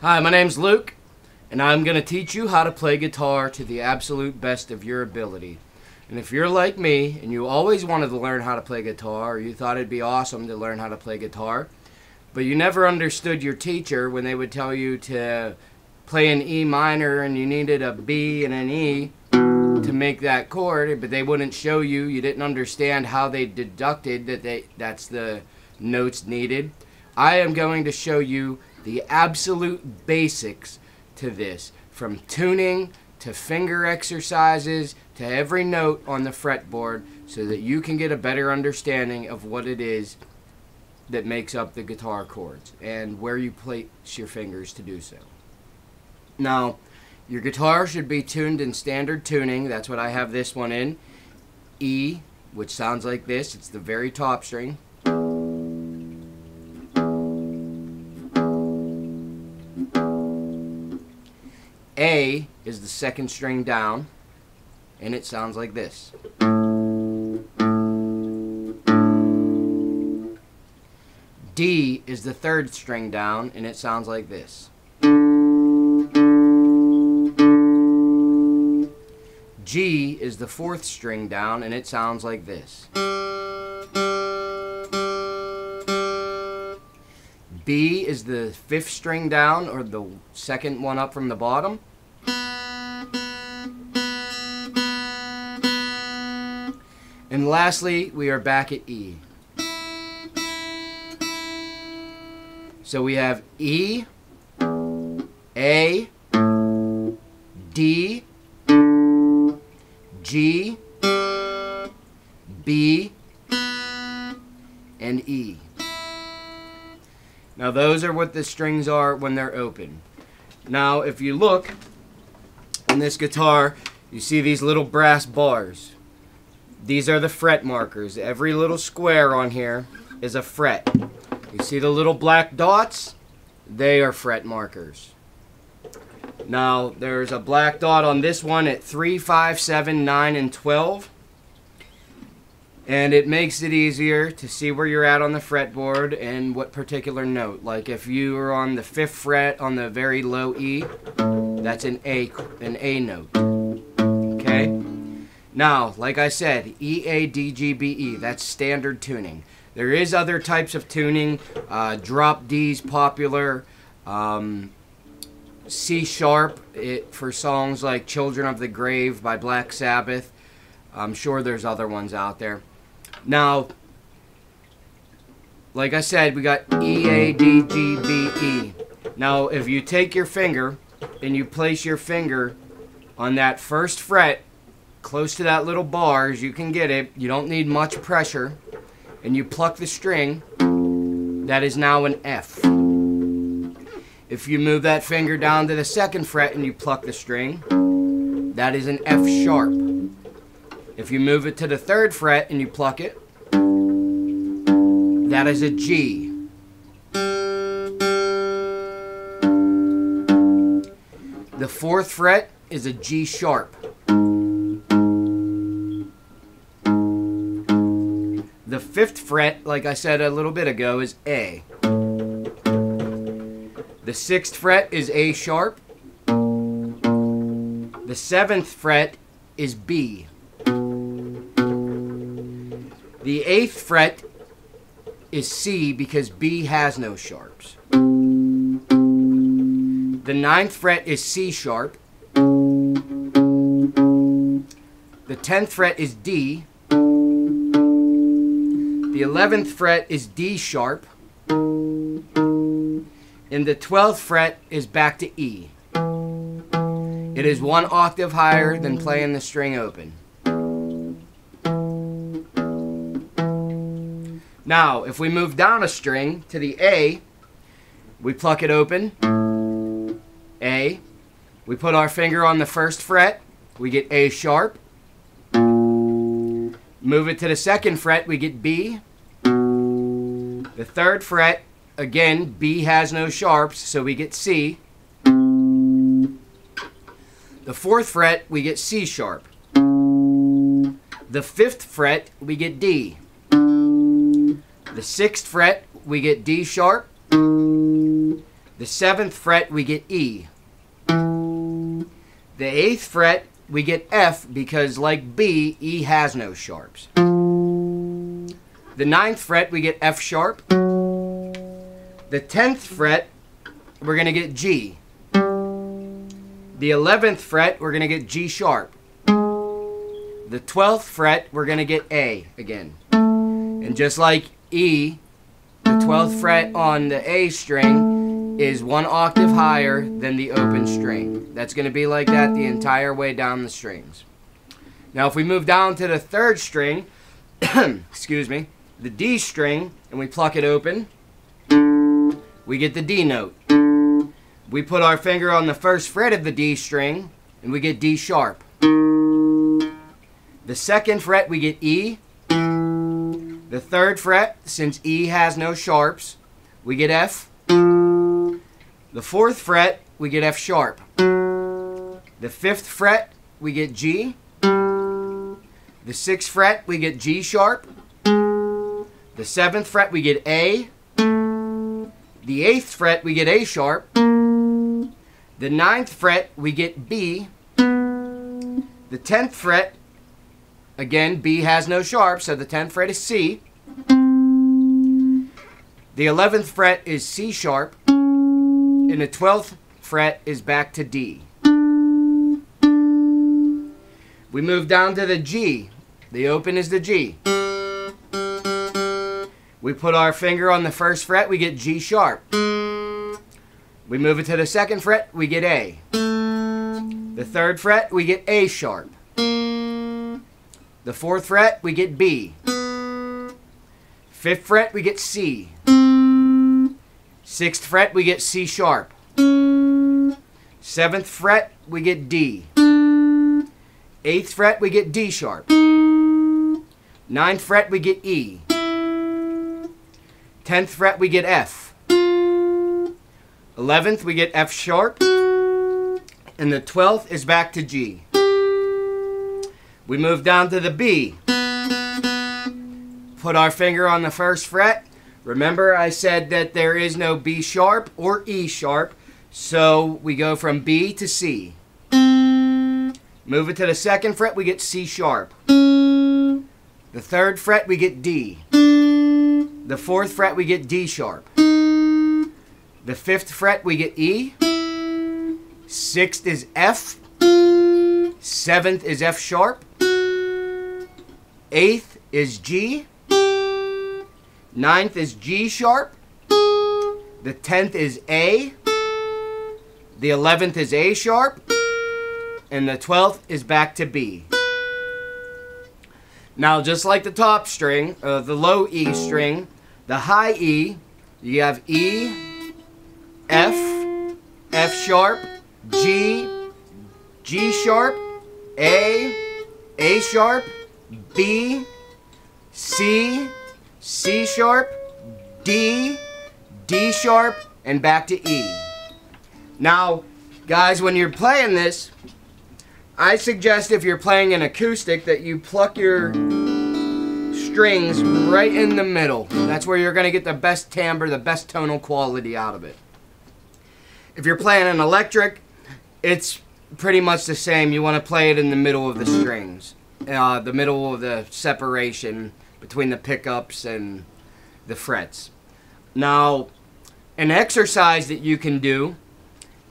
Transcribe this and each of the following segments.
Hi, my name's Luke, and I'm going to teach you how to play guitar to the absolute best of your ability. And if you're like me, and you always wanted to learn how to play guitar, or you thought it'd be awesome to learn how to play guitar, but you never understood your teacher when they would tell you to play an E minor and you needed a B and an E to make that chord, but they wouldn't show you, you didn't understand how they deducted that's the notes needed. I am going to show you the absolute basics to this, from tuning to finger exercises to every note on the fretboard, so that you can get a better understanding of what it is that makes up the guitar chords and where you place your fingers to do so. Now, your guitar should be tuned in standard tuning. That's what I have this one in. E, which sounds like this. It's the very top string. A is the second string down, and it sounds like this. D is the third string down, and it sounds like this. G is the fourth string down, and it sounds like this. B is the fifth string down, or the second one up from the bottom. And lastly, we are back at E. So we have E, A, D, G, B, and E. Now those are what the strings are when they're open. Now if you look in this guitar, you see these little brass bars. These are the fret markers. Every little square on here is a fret. You see the little black dots? They are fret markers. Now there's a black dot on this one at 3, 5, 7, 9, and 12. And it makes it easier to see where you're at on the fretboard and what particular note. Like if you are on the 5th fret on the very low E, that's an A note. Okay? Now, like I said, E, A, D, G, B, E, that's standard tuning. There is other types of tuning. Drop D's popular. C sharp for songs like Children of the Grave by Black Sabbath. I'm sure there's other ones out there. Now, like I said, we got E, A, D, G, B, E. Now, if you take your finger and you place your finger on that first fret, close to that little bar as you can get it, you don't need much pressure, and you pluck the string, that is now an F. If you move that finger down to the 2nd fret and you pluck the string, that is an F sharp. If you move it to the 3rd fret and you pluck it, that is a G. The 4th fret is a G sharp. The 5th fret, like I said a little bit ago, is A. The 6th fret is A sharp. The 7th fret is B. The 8th fret is C because B has no sharps. The 9th fret is C sharp. The 10th fret is D. The 11th fret is D sharp. And the 12th fret is back to E. It is one octave higher than playing the string open. Now, if we move down a string to the A, we pluck it open, A. We put our finger on the first fret, we get A sharp. Move it to the second fret, we get B. The third fret, again, B has no sharps, so we get C. The fourth fret, we get C sharp. The fifth fret, we get D. The sixth fret, we get D sharp. The seventh fret, we get E. The eighth fret, we get F because, like B, E has no sharps. The ninth fret, we get F sharp. The 10th fret, we're going to get G. The 11th fret, we're going to get G sharp. The 12th fret, we're going to get A again. And just like E, the 12th fret on the A string is one octave higher than the open string. That's going to be like that the entire way down the strings. Now if we move down to the third string, excuse me, the D string, and we pluck it open, we get the D note. We put our finger on the first fret of the D string, and we get D sharp. The second fret, we get E. The third fret, since E has no sharps, we get F. The fourth fret, we get F sharp. The fifth fret, we get G. The sixth fret, we get G sharp. The seventh fret, we get A. The eighth fret, we get A sharp. The ninth fret, we get B. The 10th fret, again, B has no sharp, so the 10th fret is C. The 11th fret is C sharp. And the 12th fret is back to D. We move down to the G. The open is the G. We put our finger on the first fret, we get G sharp. We move it to the second fret, we get A. The third fret, we get A sharp. The fourth fret, we get B. Fifth fret, we get C. Sixth fret, we get C sharp. Seventh fret, we get D. Eighth fret, we get D sharp. Ninth fret, we get E. 10th fret, we get F. 11th, we get F sharp. And the 12th is back to G. We move down to the B. Put our finger on the first fret. Remember I said that there is no B sharp or E sharp, so we go from B to C. Move it to the second fret, we get C sharp. The third fret, we get D. The fourth fret, we get D sharp. The fifth fret, we get E. Sixth is F. Seventh is F sharp. Eighth is G. Ninth is G sharp. The 10th is A. The 11th is A sharp. And the 12th is back to B. Now, just like the top string, the low E string, the high E, you have E, F, F sharp, G, G sharp, A sharp, B, C, C sharp, D, D sharp, and back to E. Now, guys, when you're playing this, I suggest if you're playing an acoustic that you pluck your strings right in the middle. That's where you're going to get the best timbre, the best tonal quality out of it. If you're playing an electric, it's pretty much the same. You want to play it in the middle of the strings, the middle of the separation between the pickups and the frets. Now, an exercise that you can do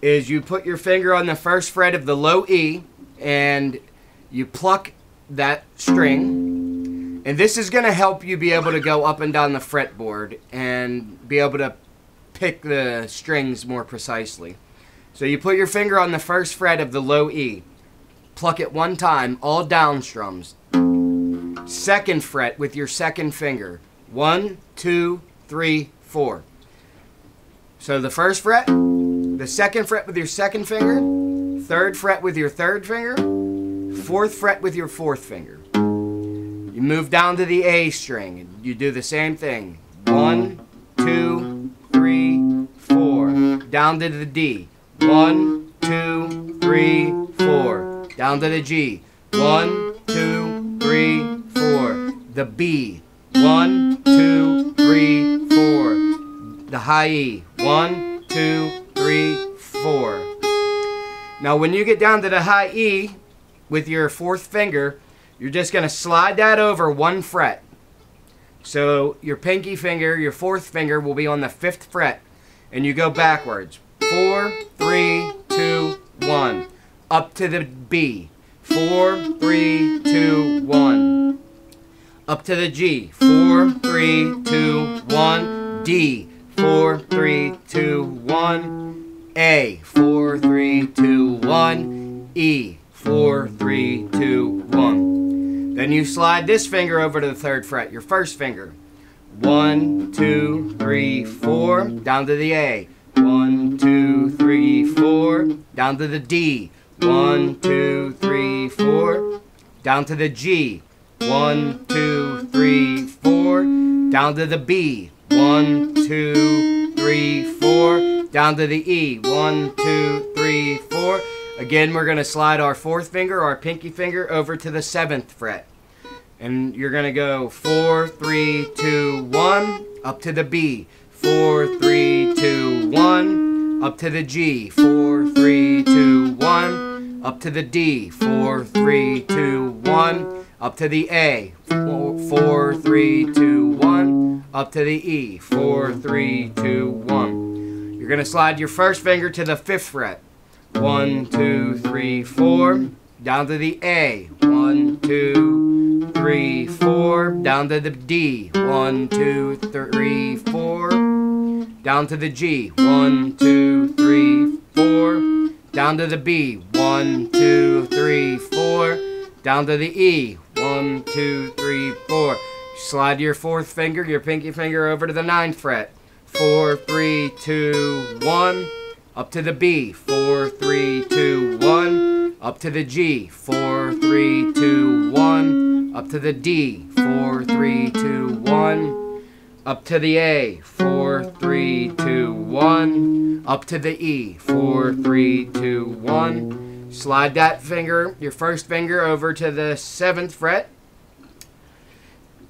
is you put your finger on the first fret of the low E and you pluck that string, and this is going to help you be able to go up and down the fretboard and be able to pick the strings more precisely. So you put your finger on the first fret of the low E, pluck it one time, all down strums. Second fret with your second finger, 1, 2, 3, 4. So the first fret, the second fret with your second finger, third fret with your third finger, fourth fret with your fourth finger. You move down to the A string and you do the same thing. 1, 2, 3, 4. Down to the D. 1, 2, 3, 4. Down to the G. 1, 2, 3, 4. The B. 1, 2, 3, 4. The high E. 1, 2, 3, 4. Now when you get down to the high E with your fourth finger, you're just going to slide that over one fret. So your pinky finger, your fourth finger, will be on the 5th fret. And you go backwards. 4, 3, 2, 1. Up to the B. 4, 3, 2, 1. Up to the G. 4, 3, 2, 1. D. 4, 3, 2, 1. A. 4, 3, 2, 1. E. 4, 3, 2, 1. Then you slide this finger over to the 3rd fret, your first finger. 1, 2, 3, 4. Down to the A. 1, 2, 3, 4. Down to the D. 1, 2, 3, 4. Down to the G. 1, 2, 3, 4. Down to the B. 1, 2, 3, 4. Down to the E. 1, 2, 3, 4. Again, we're going to slide our fourth finger, our pinky finger, over to the 7th fret. And you're going to go 4, 3, 2, 1. Up to the B. 4, 3, 2, 1. Up to the G. 4, 3, 2, 1. Up to the D. 4, 3, 2, 1. Up to the A. 4, 3, 2, 1. Up to the E. 4, 3, 2, 1. You're going to slide your first finger to the 5th fret. 1, 2, 3, 4. Down to the A. 1, 2, 3, 4. Down to the D. 1, 2, 3, 4. Down to the G. 1, 2, 3, 4. Down to the B. 1, 2, 3, 4. Down to the E. 1, 2, 3, 4. Slide your fourth finger, your pinky finger, over to the 9th fret. 4, 3, 2, 1. Up to the B. 4, 3, 2, 1. Up to the G. 4, 3, 2, 1. Up to the D. 4, 3, 2, 1. Up to the A. 4, 3, 2, 1. Up to the E. 4, 3, 2, 1. Slide that finger, your first finger, over to the 7th fret.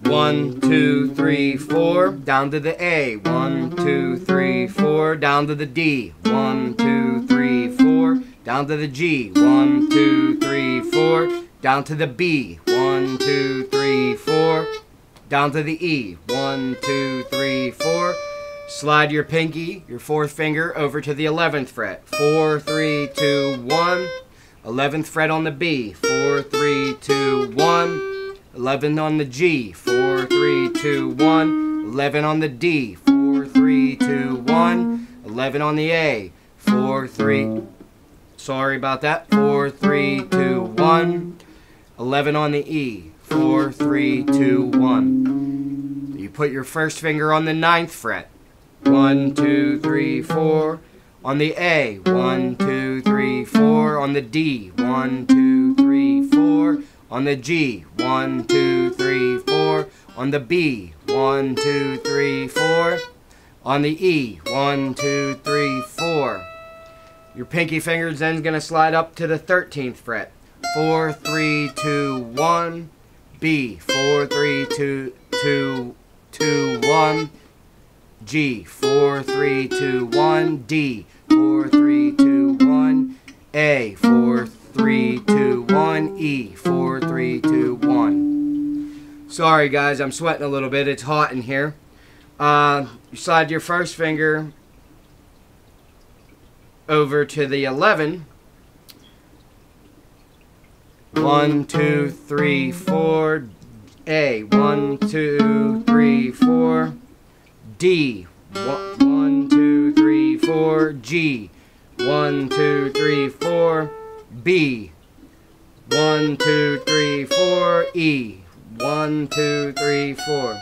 1, 2, 3, 4. Down to the A. 1, 2, 3, 4. Down to the D. 1, 2, 3, 4. Down to the G. 1, 2, 3, 4. Down to the B. 1, 2, 3, 4. Down to the E. 1, 2, 3, 4. Slide your pinky, your fourth finger, over to the 11th fret. 4, 3, 2, 1. 11th fret on the B. 4, 3, 2, 1. 11 on the G. 4, 3, 2, 1. 11 on the D. 4, 3, 2, 1. 11 on the A. 4, 3. Sorry about that. 4, 3, 2, 1. 11 on the E. 4, 3, 2, 1. You put your first finger on the 9th fret. 1, 2, 3, 4. On the A. 1, 2, 3, 4. On the D. 1, 2, 3, 4. On the G. 1, 2, 3, 4. On the B. 1, 2, 3, 4. On the E. 1, 2, 3, 4. Your pinky finger is then going to slide up to the 13th fret. 4, 3, 2, 1. B. 4, 3, 2, 2, 2, 1. G. 4, 3, 2, 1. D. 4, 3, 2, 1. A. 4, 3, 2, 1. E. 4, 3, 2, 1. Sorry guys, I'm sweating a little bit. It's hot in here. You slide your first finger over to the 11. 1, 2, 3, 4. A. 1, 2, 3, 4. D. 1, 2, 3, 4. G. 1, 2, 3, 4. B. 1, 2, 3, 4. E. 1, 2, 3, 4.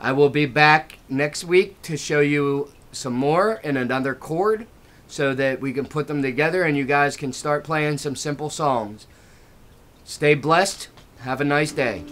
I will be back next week to show you some more in another chord so that we can put them together and you guys can start playing some simple songs. Stay blessed. Have a nice day.